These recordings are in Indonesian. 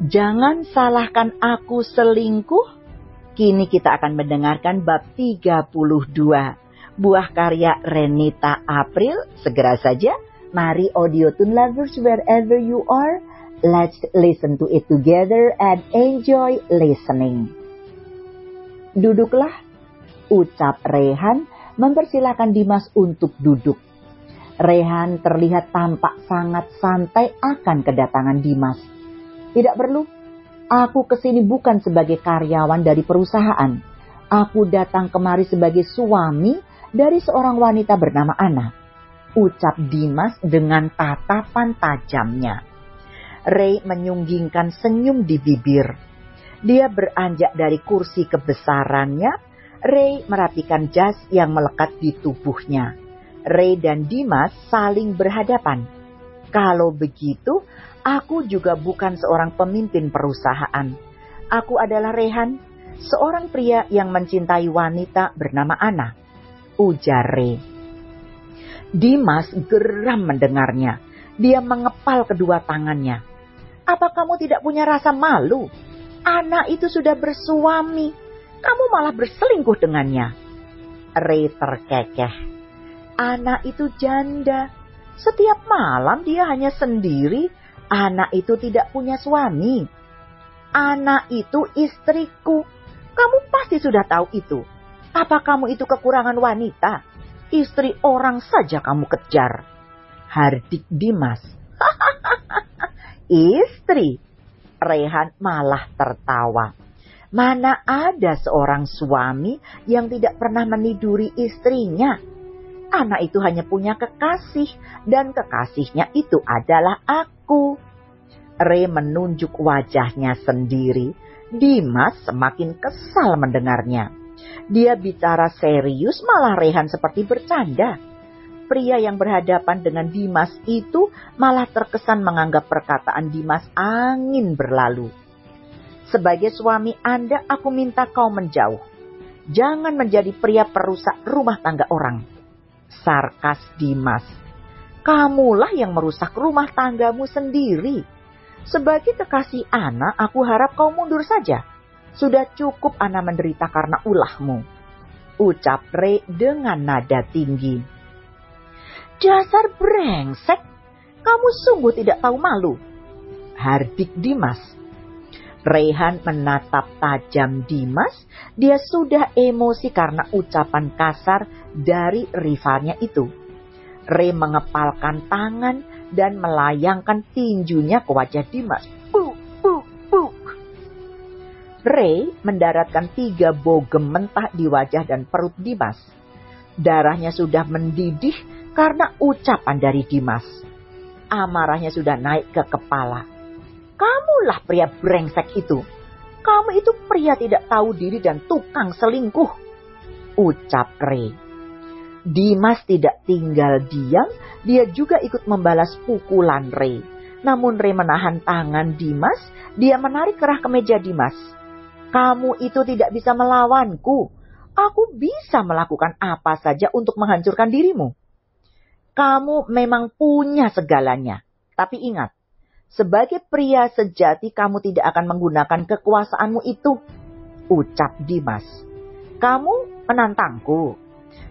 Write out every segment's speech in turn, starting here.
Jangan salahkan aku selingkuh. Kini kita akan mendengarkan bab 32. Buah karya Renita April. Segera saja, mari Audiotune lovers wherever you are. Let's listen to it together and enjoy listening. Duduklah, ucap Rehan mempersilakan Dimas untuk duduk. Rehan terlihat tampak sangat santai akan kedatangan Dimas. Tidak perlu, aku kesini bukan sebagai karyawan dari perusahaan. Aku datang kemari sebagai suami dari seorang wanita bernama Anna, ucap Dimas dengan tatapan tajamnya. Ray menyunggingkan senyum di bibir. Dia beranjak dari kursi kebesarannya. Ray merapikan jas yang melekat di tubuhnya. Ray dan Dimas saling berhadapan. Kalau begitu, aku juga bukan seorang pemimpin perusahaan. Aku adalah Rehan, seorang pria yang mencintai wanita bernama Anna, ujar Ray. Dimas geram mendengarnya. Dia mengepal kedua tangannya. Apa kamu tidak punya rasa malu? Anna itu sudah bersuami. Kamu malah berselingkuh dengannya. Ray terkekeh. Anna itu janda. Setiap malam dia hanya sendiri. Anna itu tidak punya suami. Anna itu istriku. Kamu pasti sudah tahu itu. Apa kamu itu kekurangan wanita? Istri orang saja kamu kejar. Hardik Dimas. Istri? Rehan malah tertawa. Mana ada seorang suami yang tidak pernah meniduri istrinya? Anak itu hanya punya kekasih, dan kekasihnya itu adalah aku. Ray menunjuk wajahnya sendiri. Dimas semakin kesal mendengarnya. Dia bicara serius, malah Rehan seperti bercanda. Pria yang berhadapan dengan Dimas itu malah terkesan menganggap perkataan Dimas angin berlalu. Sebagai suami Anda, aku minta kau menjauh. Jangan menjadi pria perusak rumah tangga orang. Sarkas Dimas. Kamulah yang merusak rumah tanggamu sendiri. Sebagai kekasih Ana, aku harap kau mundur saja. Sudah cukup Ana menderita karena ulahmu, ucap Ray dengan nada tinggi. Dasar brengsek, kamu sungguh tidak tahu malu, hardik Dimas. Rehan menatap tajam Dimas. Dia sudah emosi karena ucapan kasar dari rivalnya itu. Ray mengepalkan tangan dan melayangkan tinjunya ke wajah Dimas. Buk, buk, buk. Ray mendaratkan 3 bogem mentah di wajah dan perut Dimas. Darahnya sudah mendidih karena ucapan dari Dimas. Amarahnya sudah naik ke kepala. Kamulah pria brengsek itu. Kamu itu pria tidak tahu diri dan tukang selingkuh, ucap Ray. Dimas tidak tinggal diam. Dia juga ikut membalas pukulan Ray. Namun Ray menahan tangan Dimas. Dia menarik kerah kemeja Dimas. Kamu itu tidak bisa melawanku. Aku bisa melakukan apa saja untuk menghancurkan dirimu. Kamu memang punya segalanya. Tapi ingat, sebagai pria sejati kamu tidak akan menggunakan kekuasaanmu itu, ucap Dimas. Kamu menantangku.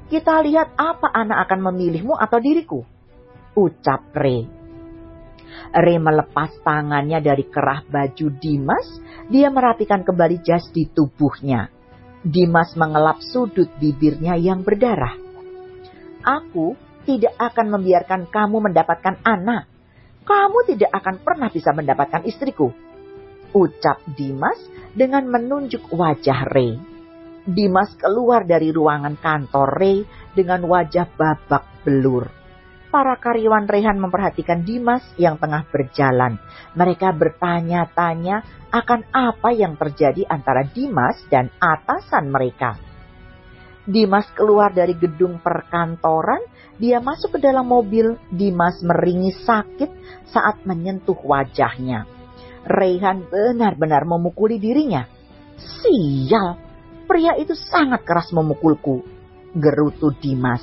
Kita lihat apa anak akan memilihmu atau diriku, ucap Ray. Ray melepas tangannya dari kerah baju Dimas. Dia merapikan kembali jas di tubuhnya. Dimas mengelap sudut bibirnya yang berdarah. Aku tidak akan membiarkan kamu mendapatkan anak. Kamu tidak akan pernah bisa mendapatkan istriku, ucap Dimas dengan menunjuk wajah Ray. Dimas keluar dari ruangan kantor Ray dengan wajah babak belur. Para karyawan Rehan memperhatikan Dimas yang tengah berjalan. Mereka bertanya-tanya akan apa yang terjadi antara Dimas dan atasan mereka. Dimas keluar dari gedung perkantoran. Dia masuk ke dalam mobil. Dimas meringis sakit saat menyentuh wajahnya. Rehan benar-benar memukuli dirinya. Sial, pria itu sangat keras memukulku, gerutu Dimas.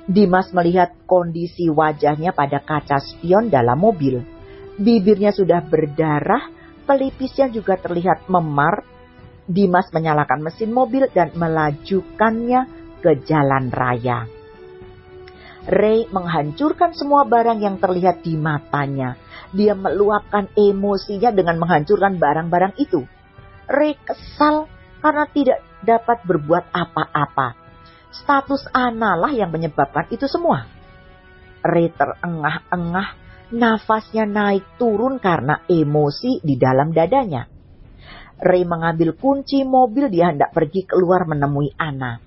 Dimas melihat kondisi wajahnya pada kaca spion dalam mobil. Bibirnya sudah berdarah, Pelipisnya juga terlihat memar. Dimas menyalakan mesin mobil dan melajukannya ke jalan raya. Ray menghancurkan semua barang yang terlihat di matanya. Dia meluapkan emosinya dengan menghancurkan barang-barang itu. Ray kesal karena tidak dapat berbuat apa-apa. Status Anna lah yang menyebabkan itu semua. Ray terengah-engah, nafasnya naik turun karena emosi di dalam dadanya. Ray mengambil kunci mobil, dia hendak pergi keluar menemui Anna.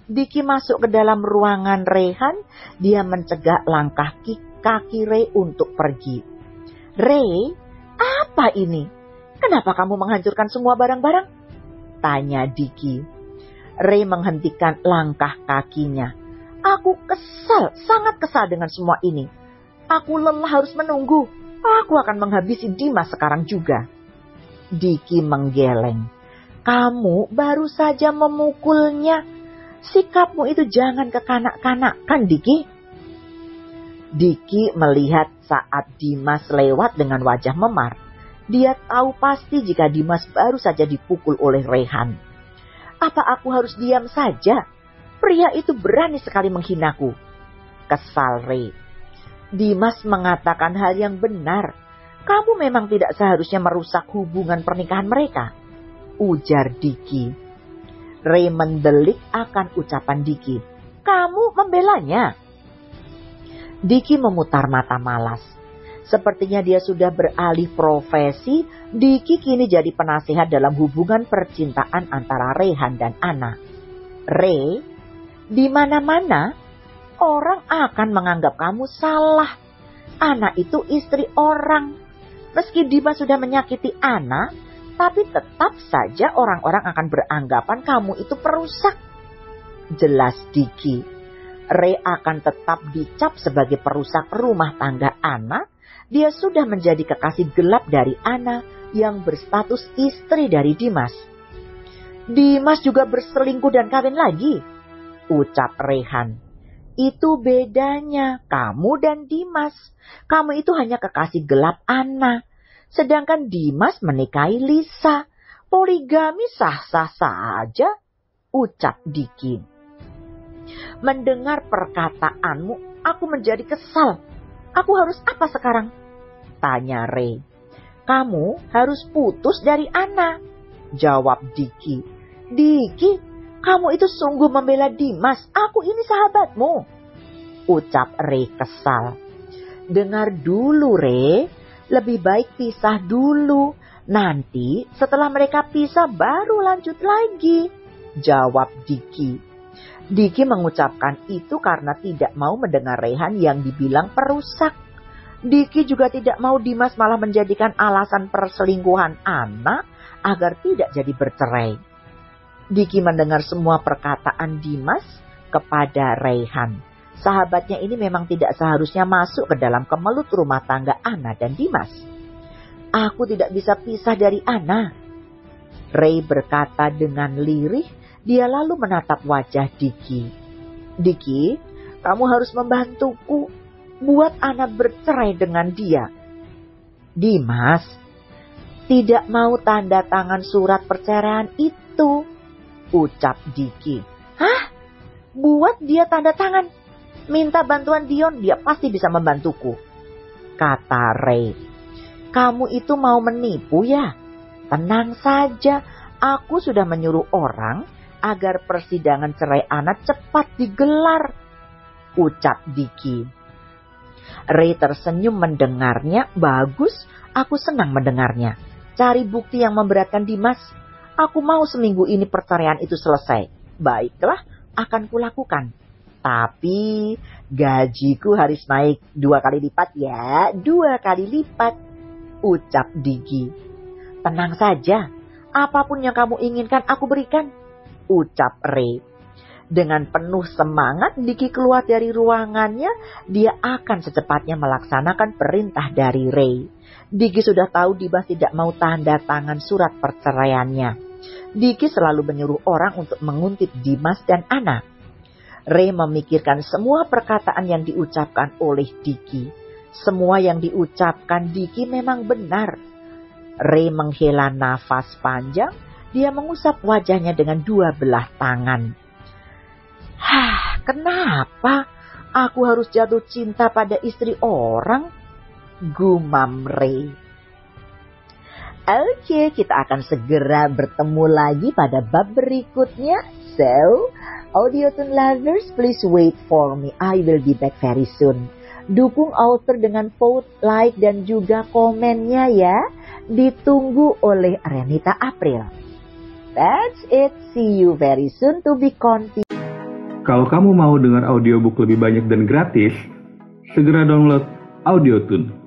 Dicky masuk ke dalam ruangan Rehan, dia mencegah langkah kaki Ray untuk pergi. Ray, apa ini? Kenapa kamu menghancurkan semua barang-barang? Tanya Dicky. Ray menghentikan langkah kakinya. Aku kesal, sangat kesal dengan semua ini. Aku lelah harus menunggu. Aku akan menghabisi Dimas sekarang juga. Dicky menggeleng. Kamu baru saja memukulnya. Sikapmu itu jangan kekanak-kanakan, Dicky. Dicky melihat saat Dimas lewat dengan wajah memar. Dia tahu pasti jika Dimas baru saja dipukul oleh Rehan. Apa aku harus diam saja? Pria itu berani sekali menghinaku. Kesal Ray. Dimas mengatakan hal yang benar. Kamu memang tidak seharusnya merusak hubungan pernikahan mereka, ujar Dicky. Ray mendelik akan ucapan Dicky. Kamu membelanya? Dicky memutar mata malas. Sepertinya dia sudah beralih profesi. Dicky kini jadi penasehat dalam hubungan percintaan antara Rehan dan Anna. Ray, di mana-mana orang akan menganggap kamu salah. Anna itu istri orang. Meski Dimas sudah menyakiti Anna, tapi tetap saja orang-orang akan beranggapan kamu itu perusak. Jelas Dicky. Ray akan tetap dicap sebagai perusak rumah tangga Anna. Dia sudah menjadi kekasih gelap dari Anna yang berstatus istri dari Dimas. Dimas juga berselingkuh dan kawin lagi, ucap Rehan. Itu bedanya kamu dan Dimas. Kamu itu hanya kekasih gelap Anna. Sedangkan Dimas menikahi Lisa. Poligami sah-sah saja, ucap Dicky. Mendengar perkataanmu, aku menjadi kesal. Aku harus apa sekarang? Tanya Ray. Kamu harus putus dari Anna, jawab Dicky. Dicky, kamu itu sungguh membela Dimas. Aku ini sahabatmu, ucap Ray kesal. Dengar dulu Ray, lebih baik pisah dulu. Nanti setelah mereka pisah baru lanjut lagi, jawab Dicky. Dicky mengucapkan itu karena tidak mau mendengar Rehan yang dibilang perusak. Dicky juga tidak mau Dimas malah menjadikan alasan perselingkuhan Anna agar tidak jadi bercerai. Dicky mendengar semua perkataan Dimas kepada Rehan. Sahabatnya ini memang tidak seharusnya masuk ke dalam kemelut rumah tangga Anna dan Dimas. Aku tidak bisa pisah dari Anna, Ray berkata dengan lirih. Dia lalu menatap wajah Dicky. Dicky, kamu harus membantuku. Buat Anna bercerai dengan dia. Dimas tidak mau tanda tangan surat perceraian itu, ucap Dicky. Hah? Buat dia tanda tangan? Minta bantuan Dion, dia pasti bisa membantuku, kata Ray. Kamu itu mau menipu ya? Tenang saja, aku sudah menyuruh orang agar persidangan cerai Anna cepat digelar, ucap Dicky. Ray tersenyum mendengarnya. Bagus, aku senang mendengarnya. Cari bukti yang memberatkan Dimas. Aku mau seminggu ini perceraian itu selesai. Baiklah, akan kulakukan. Tapi gajiku harus naik 2 kali lipat ya, 2 kali lipat, ucap Dicky. Tenang saja, apapun yang kamu inginkan aku berikan, ucap Ray. Dengan penuh semangat Dicky keluar dari ruangannya. Dia akan secepatnya melaksanakan perintah dari Ray. Dicky sudah tahu Dimas tidak mau tanda tangan surat perceraiannya. Dicky selalu menyuruh orang untuk menguntit Dimas dan Anna. Ray memikirkan semua perkataan yang diucapkan oleh Dicky. Semua yang diucapkan Dicky memang benar. Ray menghela nafas panjang. Dia mengusap wajahnya dengan dua belah tangan. Kenapa aku harus jatuh cinta pada istri orang? Gumam Ray. Oke, kita akan segera bertemu lagi pada bab berikutnya. So, Audiothon lovers, please wait for me. I will be back very soon. Dukung author dengan vote, like, dan juga komennya ya. Ditunggu oleh Renita April. That's it. See you very soon to be continued. Kalau kamu mau dengar audiobook lebih banyak dan gratis, segera download Audiothon.